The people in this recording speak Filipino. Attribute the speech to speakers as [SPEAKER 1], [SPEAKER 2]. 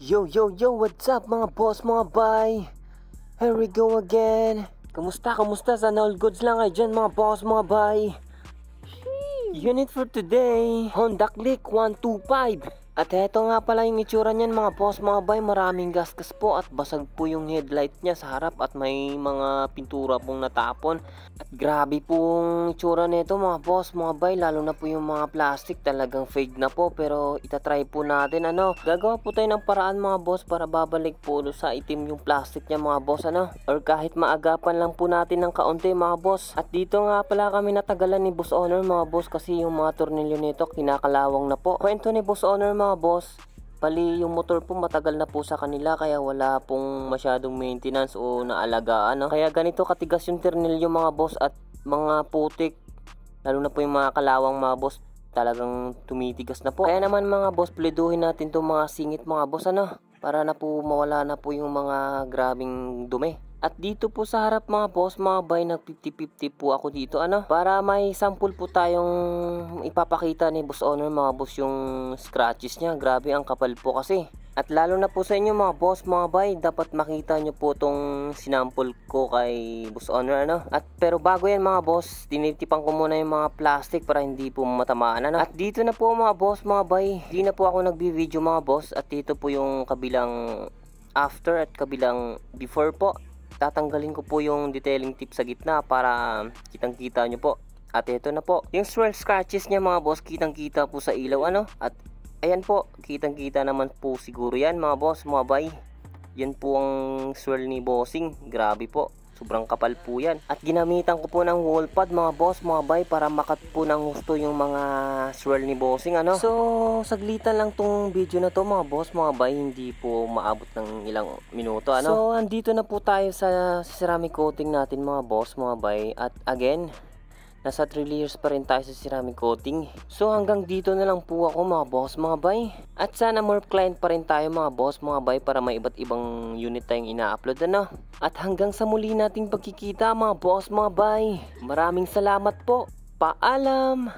[SPEAKER 1] Yo, what's up mga boss, mga bay? Here we go again. Kamusta? Sana all goods lang kayo dyan mga boss, mga bay. Unit for today, Honda Click 125. At eto nga pala yung itsura niyan mga boss, mga bay. Maraming gasgas po at basag po yung headlight niya sa harap at may mga pintura pong natapon. At grabe pong itsura nito mga boss, mga bay. Lalo na po yung mga plastic, talagang fade na po. Pero itatry po natin gagawa po tayo ng paraan mga boss para babalik po sa itim yung plastic niya mga boss Or kahit maagapan lang po natin ng kaunti mga boss. At dito nga pala kami natagalan ni Boss Honor mga boss kasi yung mga tornilyo nito kinakalawang na po. Kwento ni Boss Honor mga boss, bali yung motor po matagal na po sa kanila kaya wala pong masyadong maintenance o naalagaan Kaya ganito katigas yung tornilyo mga boss at mga putik, lalo na po yung mga kalawang mga boss, talagang tumitigas na po. Kaya naman mga boss, pliduhin natin itong mga singit mga boss para na po mawala na po yung mga grabing dumi. At dito po sa harap mga boss, mga bay, nag 50-50 po ako dito para may sample po tayong ipapakita ni Boss Honor mga boss yung scratches niya. Grabe ang kapal po kasi. At lalo na po sa inyo mga boss, mga bay, dapat makita nyo po tong sinample ko kay Boss Honor At pero bago yan mga boss, tinitipan ko muna yung mga plastic para hindi po matamaan At dito na po mga boss, mga bay, di na po ako nagbi-video mga boss. At dito po yung kabilang after at kabilang before po. Tatanggalin ko po yung detailing tip sa gitna para kitang kita nyo po. At ito na po yung swirl scratches niya mga boss, kitang kita po sa ilaw At ayan po, kitang kita naman po siguro yan mga boss, mga bay. Yan po ang swirl ni bossing. Grabe po, sobrang kapal po yan. At ginamitan ko po ng wall pad mga boss, mga bay, para makat po ng gusto yung mga swirl ni bossing So saglitan lang tong video na to mga boss, mga bay, hindi po maabot ng ilang minuto So andito na po tayo sa ceramic coating natin mga boss, mga bay. At again, nasa 3 layers pa rin tayo sa ceramic coating. So hanggang dito na lang po ako mga boss, mga bay. At sana more client pa rin tayo mga boss, mga bay, para may iba't ibang unit tayong ina-upload At hanggang sa muli nating pagkikita mga boss, mga bay. Maraming salamat po. Paalam.